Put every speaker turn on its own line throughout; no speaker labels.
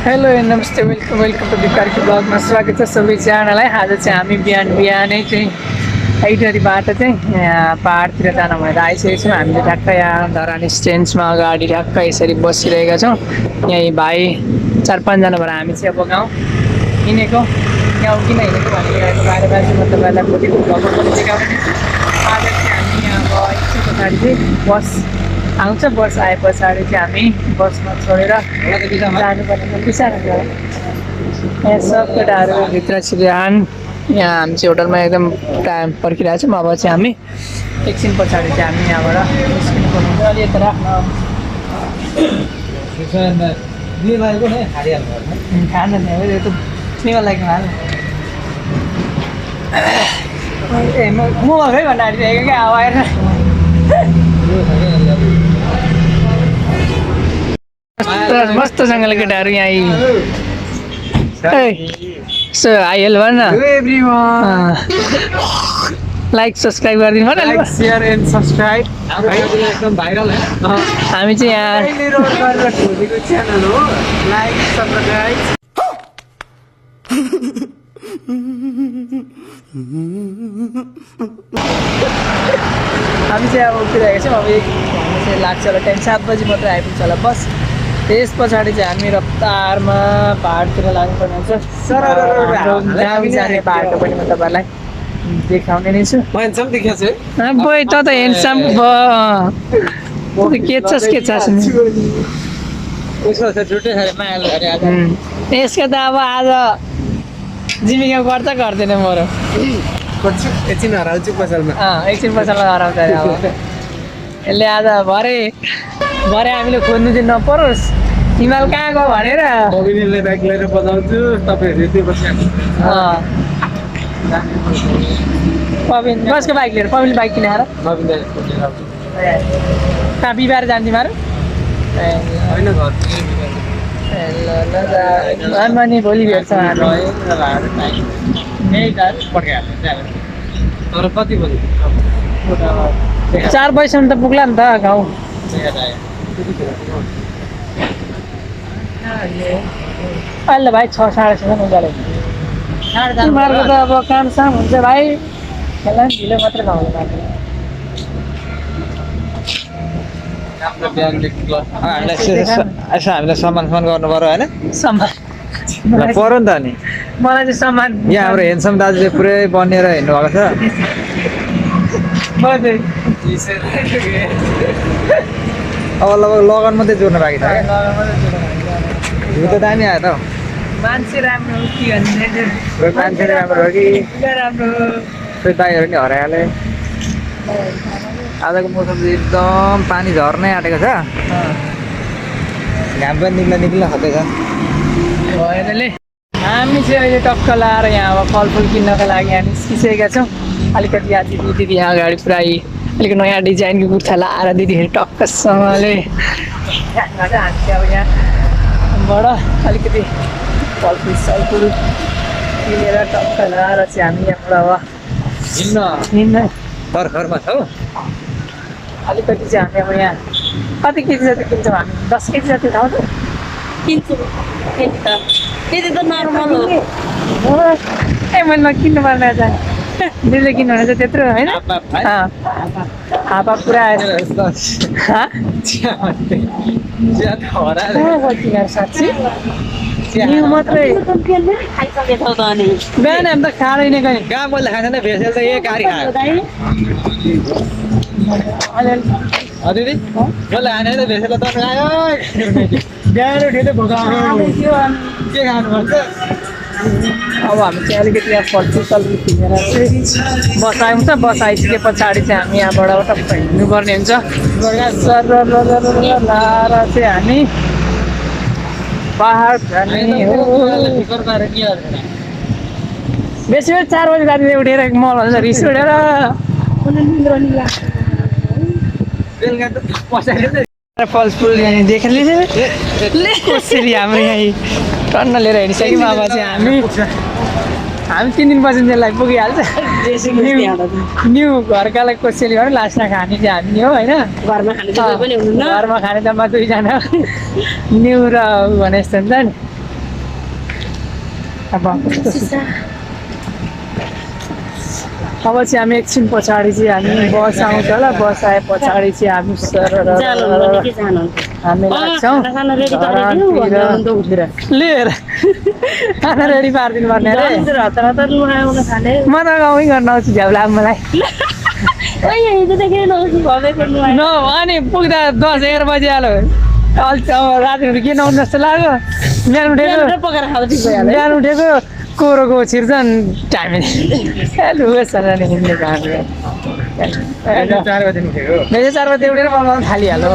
Hello नमस्ते welcome to Karki ब्लगमा स्वागत छ सबैजनालाई। आज चाहिँ हामी बिहानै चाहिँ 8:30बाट चाहिँ यहाँ पाहाडतिर जान भनेर आइसकेको छौँ। हामीले ठ्याक्क यहाँ धरानी स्ट्यान्डमा अगाडि ठ्याक्क यसरी बसिरहेका छौँ। यहीँ भाइ 4-5जना भएर हामी चाहिँ अब गाउँ हिँडेको। गाउँ किन हिँडेको भनेर बाहिर बाहिर म तपाईँलाई भोलिको भ्लगमा पनि देखाउने। आज चाहिँ हामी अब एकछिन पछाडि चाहिँ बस आउँछ। बस आए पछाडि चाहिँ हामी बसमा छोडेर जानुपर्ने बिचरा यहाँ सब केटाहरू भित्र छिरान। यहाँ हामी चाहिँ होटलमा एकदम टाइम पर्खिरहेको छौँ। अब चाहिँ हामी एकछिन पछाडि चाहिँ हामी यहाँबाट निस्किनु पर्ने हुन्छ। अलि यता राख्न खाँदैन यो त निमा लाग्नु हाल्नु ए म खै भन्न आँटिरहेको क्या अब आएर मस्तसँगले केटाहरू यहाँ सो आइहाल्नु भन न। लाइक सब्सक्राइब गरिदिनु भन।
Like share and subscribe. एकदम भाइरल है।
हामी चाहिँ यहाँ
खोलेको च्यानल हो। Like subscribe.
हामी चाहिँ अब उठिरहेको छौँ। अब चाहिँ लाग्छ होला टाइम 7 बजी मात्रै आइपुग्छ होला बस। त्यस पछाडि चाहिँ हामी रफ्तारमा पाहाडतिर लाग्नुपर्ने हुन्छ। गाउँ जाने बाटो पनि म तपाईँलाई देखाउने नै छु।
ह्यान्डसम देखेको छु।
बोय त ह्यान्डसम के छस् यसको त अब आज जीविका गर्छ गर्दैन मरो
एकछिन हराउँछु पसलमा।
एकछिन पसलमा हराउँछ अरे अब यसले आज भरे हामीले खोज्नु चाहिँ नपरोस् हिमाल कहाँ गयो भनेर।
बबिनीले बाइक लिएर बजाउँछु तपाईँहरू यति बस्नु।
पविन कसको बाइक लिएर पविन बाइक किनेर कहाँ बिहिबार जाने तिमीहरू
होइन
घरमा नि भोलि भेट्छ
तर कति बजी
4 बजीसम्म त पुग्ला नि त गाउँ। अहिले भाइ 6-6:30 उज्यालो तिमीहरूको त अब कामसाम हुन्छ भाइ। खेल्दा पनि ढिलो मात्रै नहुनु
हामीलाई सम्मान गर्नु पर्यो होइन पर्यो नि त नि।
मलाई चाहिँ सम्मान
यहाँ हाम्रो हेन्डसम दाजुले पुरै बनिएर हिँड्नु भएको छ। अब लगभग लगन मात्रै जोड्नु बाँकी छ। हिउँ त दामी आयो त हौ।
मान्छे राम्रो हो कि भन्ने
मान्छे राम्रो हो कि
राम्रो
खोइ दाइहरू नि हराइहाले। आजको मौसम चाहिँ एकदम पानी झर्नै आँटेको छ। घाम पनि निक्ला खोज्दैछ।
भएनले हामी चाहिँ अहिले टक्क लाएर यहाँ अब फलफुल किन्नको लागि यहाँ निस्किसकेका छौँ। अलिकति यहाँ दिदी यहाँ अगाडि पुरा अलिक नयाँ डिजाइनको कुर्ता लाएर दिदीहरू टक्कसँगले हामी अब यहाँबाट अलिकति फलफुल सलफुल किनेर टक्क लाएर चाहिँ हामी यहाँबाट अब हिँड्न
भर्खरमा छ हौ।
अलिकति चाहिँ हामी अब यहाँ कति केजी जति किन्छौँ हामी 10 केजी जति खाउँछ
किन्छु त्यति त नर्मल हो।
ए मैले किन्नु पर्ने छ दिदीले किन्नु भने चाहिँ त्यत्रो होइन हापा पुरा आएर साँच्ची मात्रै
खाइसकेछौ त अनि
बिहान हामी त खाँदैन कहीँ
कहाँ मैले खान्छ नि भेसेल त यही गाडी खायो दिदी मैले खाने त भेसेल त खायो बिहान उठेर भोकाउनु के खानुपर्छ।
अब हामी चाहिँ अलिकति यहाँ फलफुल सलफुल किनेर चाहिँ बस आउँछ। बस आइसके पछाडि चाहिँ हामी यहाँबाट टक्क हिँड्नुपर्ने हुन्छ। लाएर चाहिँ हामी पाहाड जाने हो। बेसी 4 बजी राति उठेर मल हुन्छ रिस उठेर फलफुल यहाँ देख्ने कसरी हाम्रो यहाँ टन्न लिएर हिँडिसक्यौँ। अब चाहिँ हामी 3 दिनपछि त्यसलाई पुगिहाल्छ। न्यू घरकालाई कोसेली भने लास्टमा खाने चाहिँ हामी नि हो होइन।
घरमा खाने त
म 2जना न्यू र भने जस्तो हुन्छ नि। अब अब चाहिँ हामी एकछिन पछाडि चाहिँ हामी बस आउँछ होला बस आए पछाडि चाहिँ हामी हामी लाग्छौँ घरतिर। लिएर खाना रेडी पारिदिनु पर्ने अरे म त गाउँमै गर्न आउँछु झ्याउला मलाई न अनि पुग्दा 10-11 बजी हाल्यो राति के नहुनु जस्तो लाग्यो बिहान उठेको कोरोको छिर्छन् टाइम हिँड्ने काम 4 बजी उठेर बनाउनु थालिहाल्यो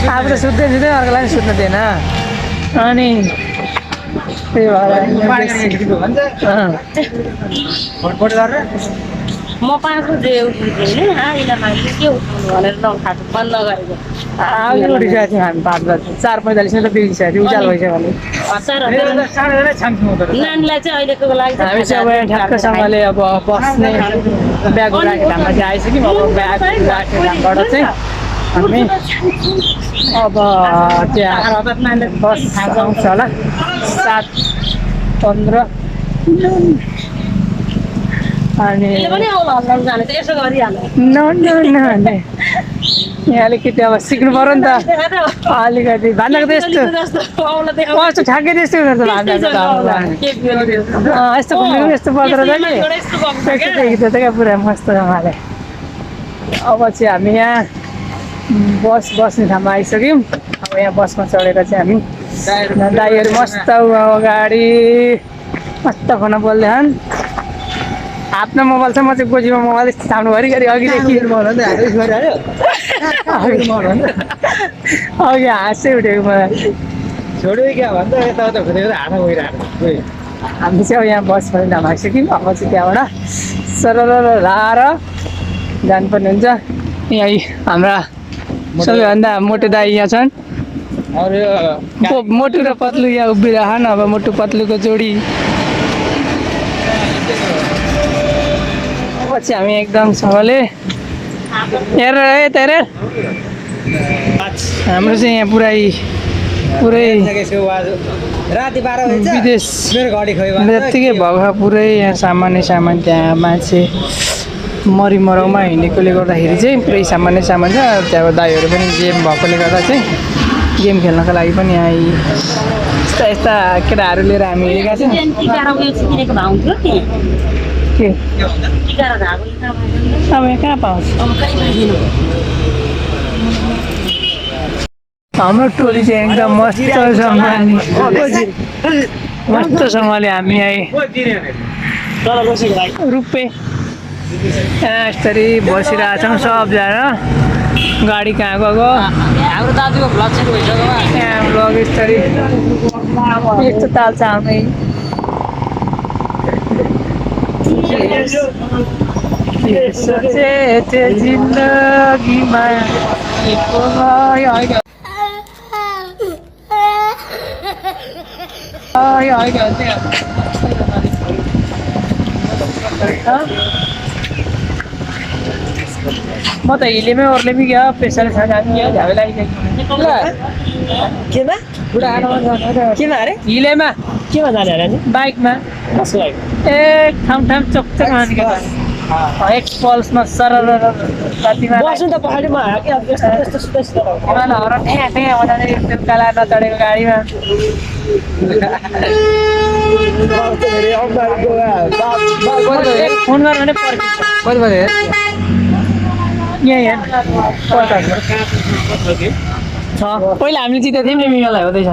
आफू त सुत्दै सुत्दै अर्कोलाई पनि सुत्नु दिएन अनि त्यही भएर
म 5 बजे उठ्छु के उठाउनु भनेर नखाएको बन्द गरेको
अघि उठिसकेको थियौँ हामी 5 बजी 4:45 त बिग्रिसकेको थियो उज्यालो भइसक्यो भने
नानीलाई चाहिँ अहिलेको लागि
हामी चाहिँ अब यहाँ ठ्याक्कसँगले अब बस्ने ब्याग राखेको ठाउँमा चाहिँ आइसक्यौँ अब ब्याग राखेको ठाउँबाट चाहिँ हामी अब त्यहाँ बस आउँछ होला 7:15 अनि यहाँ अलिकति अब सिक्नु पर्यो नि त अलिकति भान्दाको त यस्तो ठ्याक्कै त्यस्तै हुँदो रहेछ यस्तो घुमेको यस्तो पर्दो रहेछ कि क्या पुरा मस्तसँगले अब चाहिँ हामी यहाँ बस बस्ने ठाउँमा आइसक्यौँ अब यहाँ बसमा चढेर चाहिँ हामी दाइहरू मस्त अगाडि मस्त फोन बोल्दैछन् आफ्नो मोबाइल छ म चाहिँ गोजीमा मोबाइल यस्तो थाम्नु घरिघरि अघिदेखि अघि हाँसै उठेको मलाई
छोड्यो क्या भन्छ यताउता खोजेर हाना गइरहेको
हामी चाहिँ अब यहाँ बस पनि नमागिसक्यौँ अब चाहिँ त्यहाँबाट सरर लाएर जानुपर्ने हुन्छ यहाँ हाम्रा सबैभन्दा मोटो दाइ यहाँ छन् मोटु र पत्लु यहाँ उभिरहन् अब मोटु पत्लुको जोडी पछि हामी एकदमसँगले हेर यता हेर हाम्रो चाहिँ यहाँ पुरै
राति 12 बजे
विदेश
मेरो घडी खोइ
यत्तिकै भएको पुरै यहाँ सामान्य त्यहाँ मान्छे मरिमराउमा हिँडेकोले गर्दाखेरि चाहिँ पुरै सामान्य छ त्यहाँ दाइहरू पनि गेम भएकोले गर्दा चाहिँ गेम खेल्नको लागि पनि यहाँ यस्ता केटाहरू लिएर हामी हिँडेका थियौँ के अब यहाँ कहाँ पाउँछ हाम्रो टोली चाहिँ एकदम मस्तसँगले हामी आए रुपे यसरी बसिरहेछौँ सबजना गाडी कहाँ गएको
हाम्रो दाजुको भ्लग चाहिँ भइसक्यो
यहाँ ब्लग यसरी यस्तो ताल छ हामी सोचे थे जिंदगीमा म त हिलेमै ओर्लेमै गयो प्रेसर छ झ्याबै
केमा केमा अरे
हिलेमा
केमा जाने अरे
बाइकमा ए ठाउँ चोक एक्सपल्समा सरर रातिमा
बस्नु त पहाडीमा
काला नचढेको गाडीमा फोन गर्नु भने पर्खिन्छ यहाँ छ पहिला हामीले जितेको थियौँ नि मिमेलाई हुँदैछ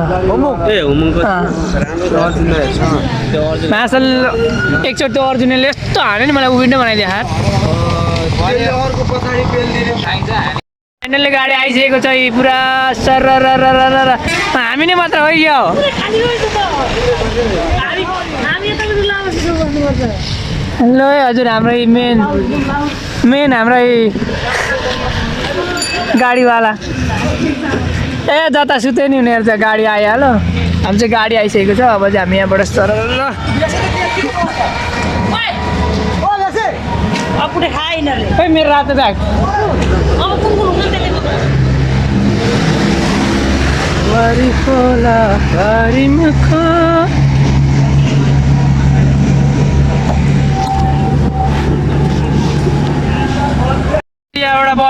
मासल एकचोटि त्यो अर्जुनले यस्तो हाल्यो नि मलाई विन्डो बनाइदियो हात फाइनल्ली गाडी आइसकेको छ पुरा सर हामी नै मात्र हो यो हेलो हजुर हाम्रै मेन हाम्रै गाडीवाला ए जता सुत्यो नि उनीहरू चाहिँ गाडी आइहाल्यो हामी चाहिँ गाडी आइसकेको छ अब चाहिँ हामी यहाँबाट सरल खै मेरो रातो ब्याग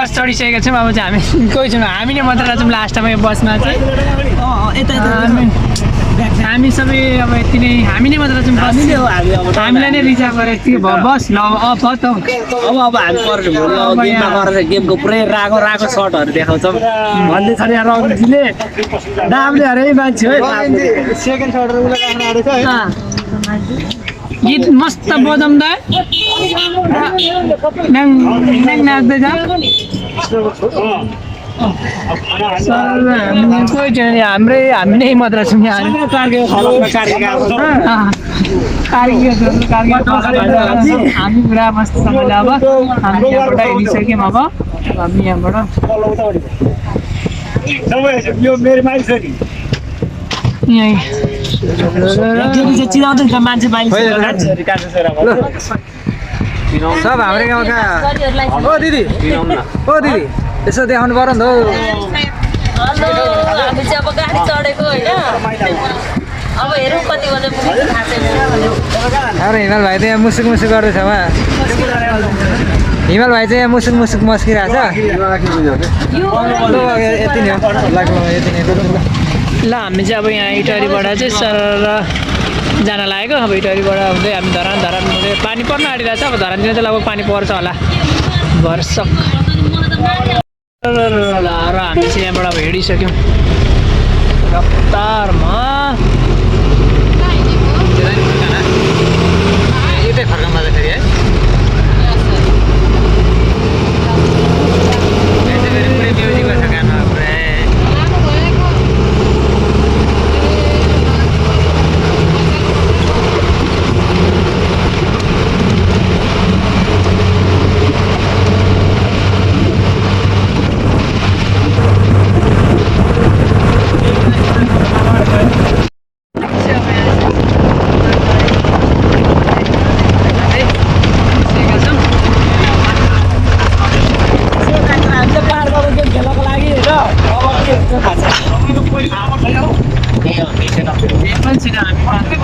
बस चढिसकेका छौँ अब चाहिँ हामी कोही छौँ हामी नै मात्र छौँ लास्टमा यो बसमा चाहिँ हामी सबै अब यति नै हामी नै मात्र छौँ बस हामीलाई नै रिजर्भ गरेको थियो बस ल अफ हो त
अब हामी पर्छ भोलि गेममा गएर गेमको पुरै रागो रागो सर्टहरू देखाउँछौँ भन्दै छ यहाँ रघुजीले दामले अरे मान्छे है सेकेन्ड सर्टहरू उसलाई राख्नु आएको छ है
गीत मस्त बजाउँदा नाङ नाङ नाच्दैछ कोही छैन हाम्रै हामी नै मात्र छौँ यहाँ हामी पुरा मस्तसँगले अब हामी यहाँबाट हिँडिसक्यौँ अब हामी यहाँबाट
यो मेरो मान्छे नि चिनाउँदैन मान्छे सब हाम्रै गाउँका ओ दिदी यसो देखाउनु पर्यो नि त
हामी चाहिँ अब गाडी चढेको होइन अब हेरौँ कति बजे पुग्छ थाहा छैन
हाम्रो हिमाल भाइ त यहाँ मुसुक मुसुक गर्दैछ वा हिमाल भाइ चाहिँ यहाँ मुसुक मुसुक मस्किरहेको छ यति नै हो लाग्नु यति नै
ल हामी चाहिँ अब यहाँ इटरीबाट चाहिँ सर जान लागेको अब इटरीबाट हुँदै हामी धरान हुँदै पानी पर्न आँटिरहेको छ अब धरानतिर चाहिँ लगभग पानी पर्छ होला भरसक र हामी चाहिँ यहाँबाट अब हिँडिसक्यौँ रफ्तारमा
यतै फर्काउनु जाँदाखेरि है पुरै म्युजिक छ गाना पुरै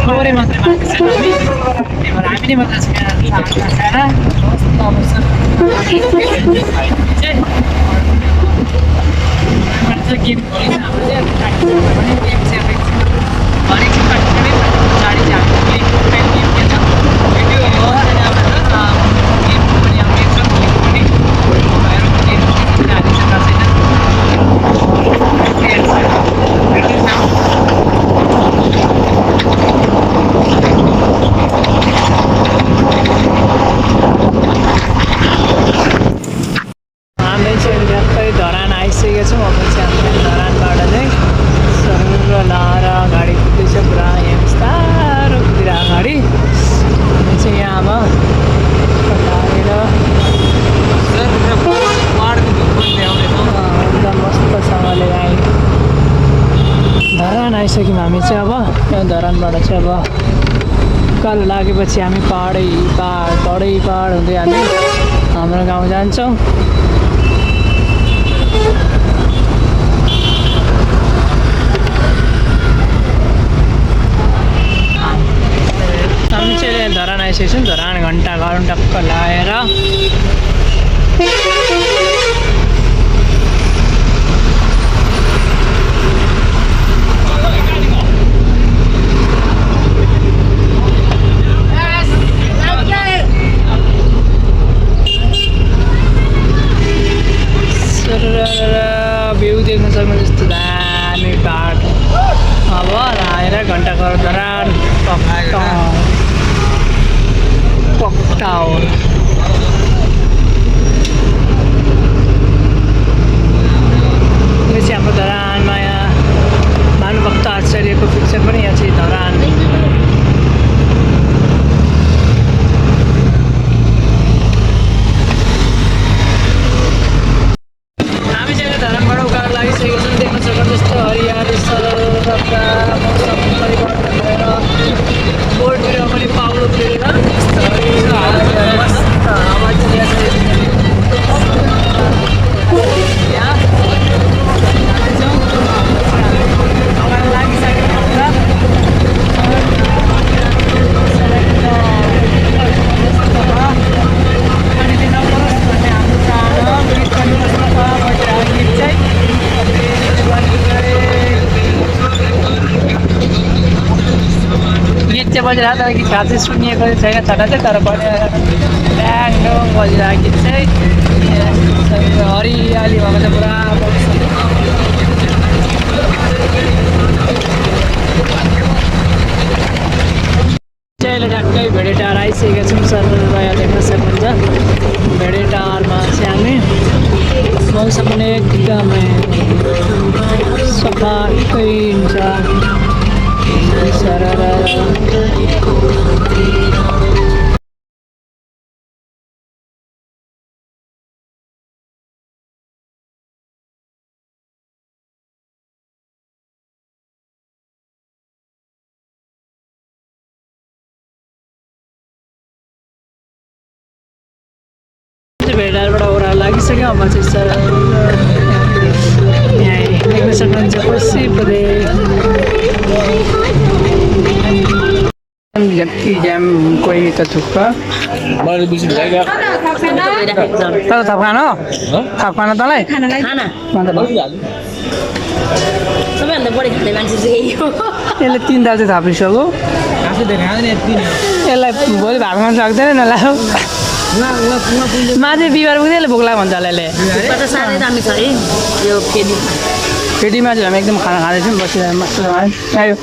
थोरै मात्रै मान्छे छौँ हामी नै मात्र छौँ गेम धरान आइसकेको छौँ अब चाहिँ हामीले धरानबाट चाहिँ सरर लाएर गाडी कुद्दैछ पुरा यहाँ बिस्तारो कुदेर अगाडि हामी चाहिँ यहाँ अब एकदम मस्तसँगले आयौँ धरान आइसक्यौँ हामी चाहिँ अब यहाँ धरानबाट चाहिँ अब उकालो लागेपछि हामी पहाडै पहाड हुँदै हामी हाम्रो गाउँ जान्छौँ हामी चाहिँ धरान आइसकेको छौँ धरान घन्टा घर टक्क लाएर भ्यू देख्न सक्नु जस्तो दामी बाटो अब आएर घन्टा घर धरान पक्टाउन यो चाहिँ हाम्रो धरानमा यहाँ भानुभक्त आचार्यको पिक्चर पनि यहाँ चाहिँ धरान हामी चाहिँ धरानबाट उकालो लागिसकेको छौँ देख्न सक्नु जस्तो हरियाली सरल मौसम परिवर्तन भएर बोर्डतिर पनि पाउलो फेरेर मस्त हावा गीत चाहिँ बजिरहेको तर गीत खास चाहिँ सुनिएको छैन छटा चाहिँ तर पनि ड्याङ बजिरहेको गीत चाहिँ हरियाली भएको चाहिँ पुरा अहिले ठ्याक्कै भेडेटार आइसकेका छौँ सर यहाँ देख्न सक्नुहुन्छ भेडेटारमा चाहिँ हामी मौसम पनि एकदमै सफाकै हुन्छ भेडारबाट ओह्रालो लागिसक्यो अब चाहिँ सर यहाँ देख्न सक्नुहुन्छ कोसी जाम कोही त थुक्क तर थप खान हो थप खान तँलाई
सबैभन्दा बढी खाने मान्छे चाहिँ यही हो
यसले 3 दाल चाहिँ थपिसक्यो यसलाई भोलि भात खान सक्दैन न ला माझे बिहिबार पुग्दै भोक लाग्यो भन्छ होला यसले
त साह्रै दामी छ है यो
फेदीमा चाहिँ हामी एकदम खाना खाँदैछौँ बसिरहेको मस्तो आयो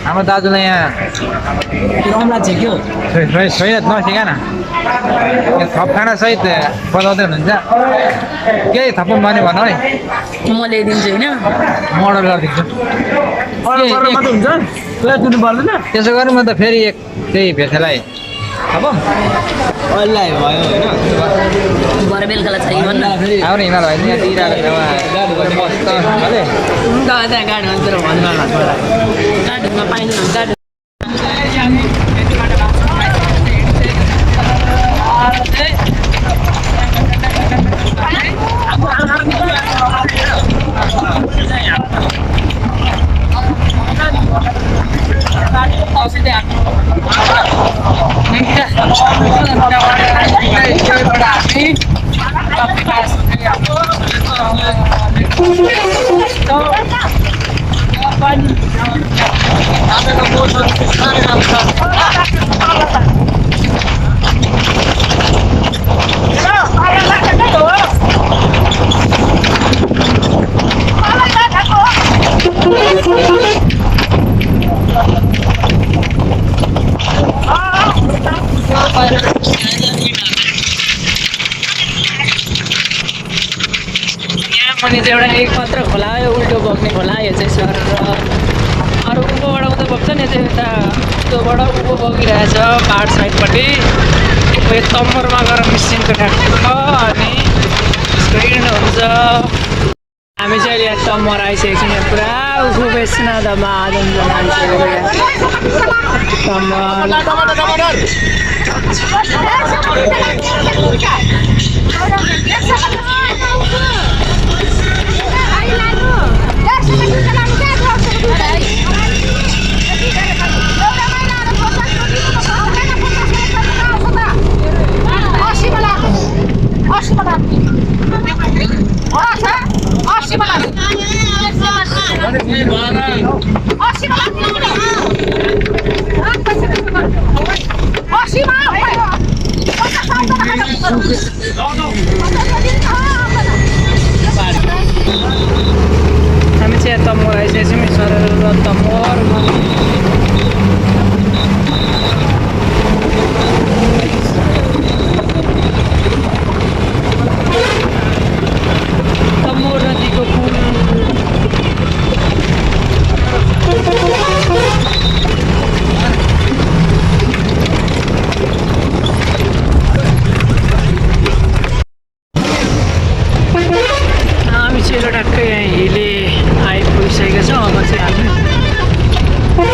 हाम्रो दाजुलाई यहाँ रमला झिक्यो छैन नठिका न थप खाना सहित बजाउँदै हुनुहुन्छ केही थप्नु भने भन है
म ल्याइदिन्छु होइन
म अर्डर गरिदिन्छु हुन्छ दिनु पर्दैन त्यसो गरौँ न त फेरि एक त्यही भेसेलाई अब अहिले भयो होइन
भरे बेलुकालाई चाहियो भन्न
आउने हिमाल भयो यहाँ दिइरहेको मस्त
गाडी भन्छु भन्नु
गाडीमा पाइनु गाडी
अनि चाहिँ एउटा एक मात्र खोला हो उल्टो बग्ने खोला यो चाहिँ सर र अरू उँभोबाट उता बग्छ नि चाहिँ यता उँभोबाट उँभो बगिरहेछ पाहाड साइडपट्टि यो तम्बरमा गएर मिसिनको ठ्याक्क अनि यसको इन्ड हुन्छ हामी चाहिँ अहिले यहाँ तम्बर आइसकेको छौँ यहाँ पुरा उखु बेच्न त महाजन मान्छेहरू हामी चाहिँ तम्मोर आइसकेको छौँ सर तम्मोरमा तम्मोर नदीको पुल हामी चाहिँ ठ्याक्कै यहाँ हिले आइपुगिसकेको छौँ अब चाहिँ हामी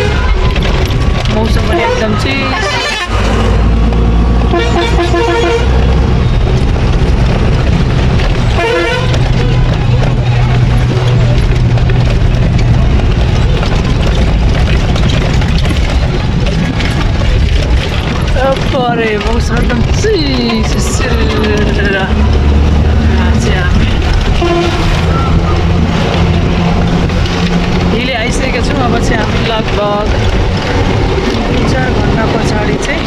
लगभग 4 घन्टा पछाडि चाहिँ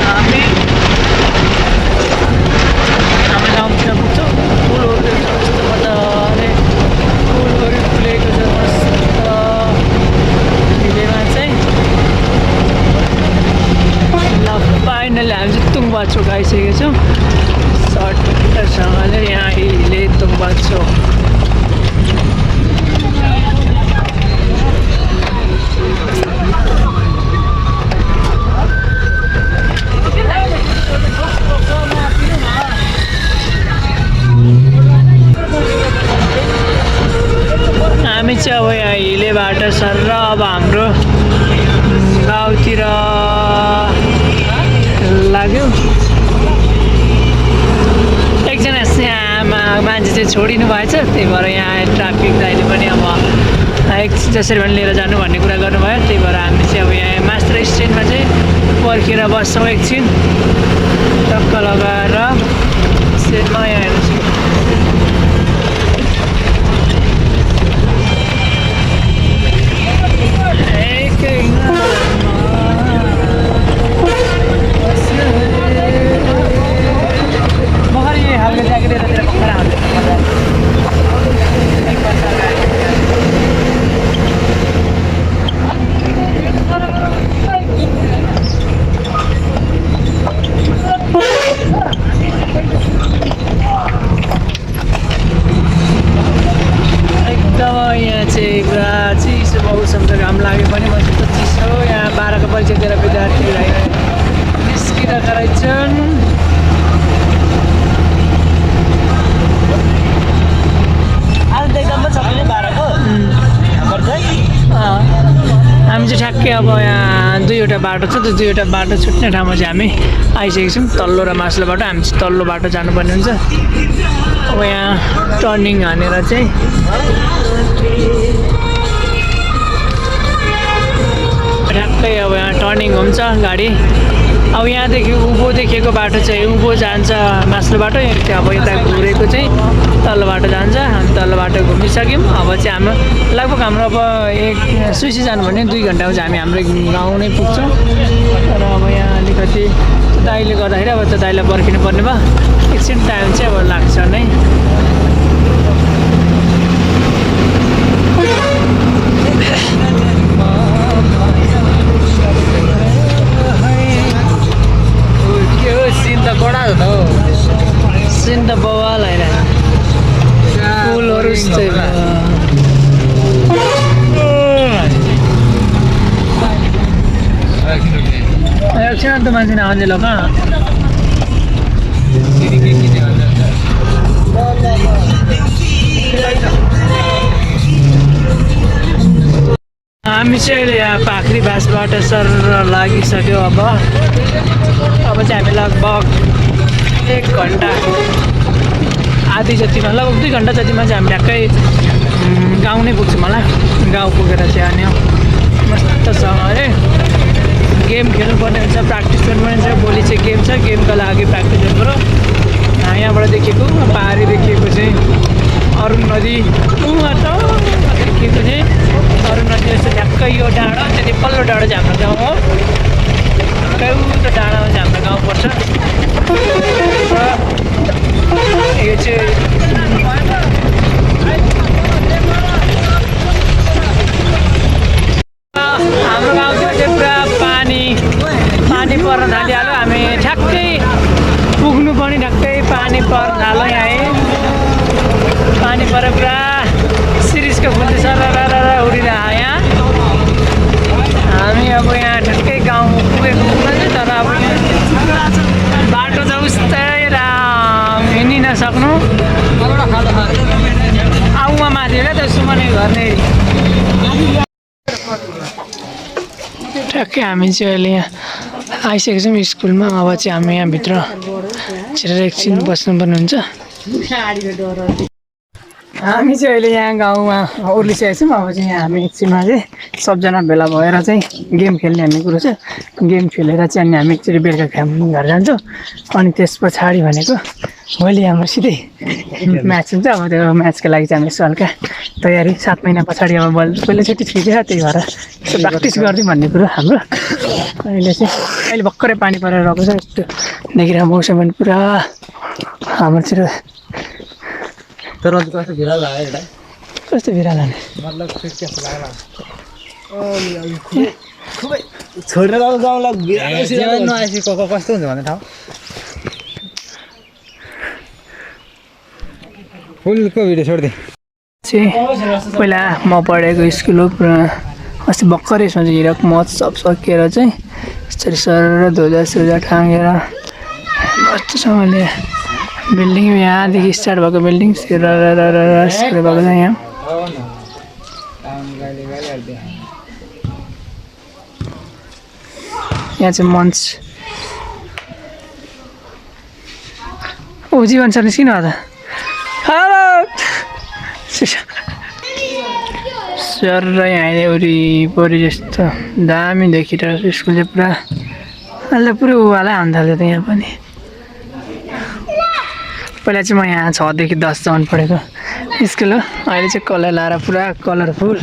हामी गाउँतिर पुग्छौँ। फुलहरू देख्छ कस्तो मजाले फुलहरू फुलेको छ मस्त भिलेमा चाहिँ। ल फाइनली हामी चाहिँ तुङबा चोक आइसकेको छौँ। सर्टकटसँगले यहाँ हिले तुङबा चोक। हामी चाहिँ अब यहाँ हिलेबाट सर अब हाम्रो गाउँतिर लाग्यो। एकजना यहाँ मान्छे चाहिँ छोडिनु भएछ, त्यही भएर यहाँ ट्राफिक दाइले पनि अब एक जसरी पनि लिएर जानु भन्ने कुरा गर्नुभयो। त्यही भएर हामी चाहिँ अब यहाँ मास्टर स्ट्यान्डमा चाहिँ पर्खेर बस्छौँ एकछिन टक्क लगाएर स्ट्यान्डमा यहाँ हेर्नुहोस्। यहाँ चाहिँ पुरा चिसो मौसम छ, घाम लाग्यो पनि मसित चिसो। यहाँ 12को परीक्षा दिएर विद्यार्थीलाई निस्किरहेका रहेछन्। हामी चाहिँ ठ्याक्कै अब यहाँ 2वटा बाटो छ, त्यो 2वटा बाटो छुट्ने ठाउँमा चाहिँ हामी आइसकेको छौँ। तल्लो र माथिल्लो बाटो, हामी चाहिँ तल्लो बाटो जानुपर्ने हुन्छ। अब यहाँ टर्निङ हानेर चाहिँ ठ्याक्कै अब यहाँ टर्निङ हुन्छ गाडी। अब यहाँदेखि उँभो देखेको बाटो चाहिँ उँभो जान्छ माथिल्लो बाटो, अब यता घुरेको चाहिँ तल्लो बाटो जान्छ। हामी तल्लो बाटो घुमिसक्यौँ। अब चाहिँ हाम्रो लगभग हाम्रो अब सुइसी जानु भने 2 घन्टामा चाहिँ हामी हाम्रो गाउँ नै पुग्छौँ। तर अब यहाँ अलिकति दाइले गर्दाखेरि अब त्यो दाइलाई पर्खिनु पर्ने भयो, एकछिन टाइम चाहिँ अब लाग्छ नै। सिन त बवाल आइरहेको फुलहरू एकछिन त मान्छे नआउने ल कहाँ हामी चाहिँ यहाँ पाखरी बासबाट सर लागिसक्यो। अब चाहिँ हामी लगभग 1 घन्टा आधी जतिमा, लगभग 2 घन्टा जतिमा चाहिँ हामी ठ्याक्कै गाउँ नै पुग्छौँ होला। गाउँ पुगेर चाहिँ अनि मस्तसँगले गेम खेल्नुपर्ने हुन्छ, प्र्याक्टिस गर्नुपर्ने हुन्छ। भोलि चाहिँ गेम छ, गेमको लागि प्र्याक्टिस गर्नु। यहाँबाट देखेको पहाडी देखिएको चाहिँ अरुण नदी, देखिएको चाहिँ अरुण नदी जस्तो ठ्याक्कै यो डाँडा त्यति पल्लो डाँडा चाहिँ हाम्रो गाउँ हो। त्यो डाँडामा चाहिँ हाम्रो गाउँ पर्छ। यो चाहिँ हाम्रो गाउँतिर चाहिँ पुरा पानी पर्न थालिहाल्यो। हामी ठ्याक्कै पुग्नु पनि ठ्याक्कै पानी पर्न थाल्यो। यहाँ पानी परेर पुरा सिरिसको फुल चाहिँ सरर उडिरहेको यहाँ। हामी अब यहाँ ठ्याक्कै गाउँ पुगेको चाहिँ, तर अब बाटो त उस्तै हिँडि नसक्नु। आउमा माथि क्या त्यो सुमने गर्ने ठ्याक्कै हामी चाहिँ अहिले यहाँ आइसकेको छौँ स्कुलमा। अब चाहिँ हामी यहाँभित्र छिरेर एकछिन बस्नुपर्ने हुन्छ। हामी चाहिँ अहिले यहाँ गाउँमा उर्लिसकेको छौँ। अब चाहिँ यहाँ हामी एकछिनमा चाहिँ सबजना भेला भएर चाहिँ गेम खेल्ने भन्ने कुरो छ। गेम खेलेर चाहिँ अनि हामी एकचोटि बेलुका घर जान्छौँ। अनि त्यस पछाडि भनेको भोलि हाम्रो सिधै म्याच हुन्छ। अब त्यो म्याचको लागि चाहिँ हामी यसो हल्का तयारी 7 महिना पछाडि अब पहिलोचोटि छिटेछ, त्यही भएर यसो प्र्याक्टिस गरिदिउँ भन्ने कुरो हाम्रो। अहिले भर्खरै पानी परेर गएको छ। यस्तो देखिरहेको मौसम पनि पुरा हाम्रोतिर
तर कस्तो भिडा लाग्यो एउटा
कस्तो भिरा लाने
मतलब कस्तो लाग्यो खुबै छोडेर जाउँला जीवन नआएपछि कस्तो हुन्छ भन्ने ठाउँ फुलको भिडियो छोडिदिएँ
चाहिँ पहिला म पढेको स्कुल हो। पुरा अस्ति भर्खरै यसमा चाहिँ हिरक महोत्सव सकिएर चाहिँ यसरी सर ध्वजा टाँगेर मस्तसँगले बिल्डिङ यहाँदेखि स्टार्ट भएको बिल्डिङ सुरु भएको छ। यहाँ यहाँ चाहिँ मञ्च ओ जीवन सर निस्किनु होला हेलो सर र यहाँ वरिपरि जस्तो दामी देखिरहेको छ। स्कुल चाहिँ पुरा अहिले पुरै उवाला हुन थाल्यो त यहाँ पनि। पहिला चाहिँ म यहाँ 6 देखि 10 सम्म पढेको स्कुल हो। अहिले चाहिँ कलर लाएर पुरा कलरफुल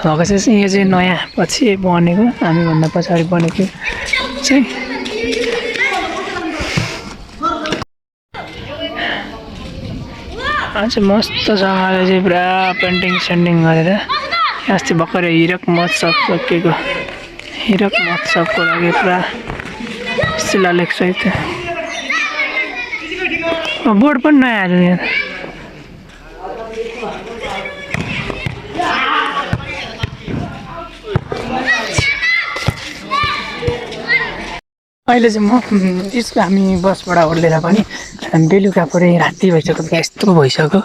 भएको छ। यो चाहिँ नयाँ पछि बनेको, हामीभन्दा पछाडि बनेको चाहिँ आज मस्तसँगले चाहिँ पुरा पेन्टिङ सेन्टिङ गरेर अस्ति भर्खरै हिरक महोत्सव सकिएको। हिरक महोत्सवको लागि पुरा शिलालेख सहित बोर्ड पनि नयाँ आयो यहाँ। अहिले चाहिँ म यसको हामी बसबाट ओर्लेर पनि बेलुका पुरै राति भइसक्यो, यस्तो भइसक्यो।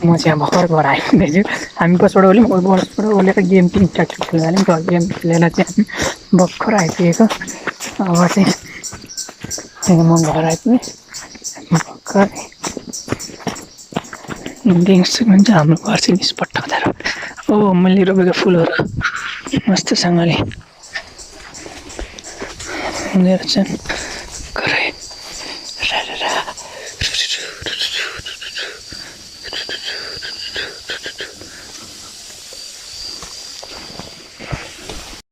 म चाहिँ यहाँ भर्खर घर आइपुगेछु। हामी बसबाट ओर्ल्यौँ, बसबाट ओर्लेर गेम ट्याक्टिक खेल्न जाने गेम खेलेर चाहिँ हामी भर्खर आइपुगेको। अब चाहिँ म घर आइपुगेँ भर्खर भन्छ हाम्रो घर चाहिँ निष्पट्ट हुँदैन। ओ मैले रोपेको फुलहरू मस्तसँगले हुँदो रहेछन्।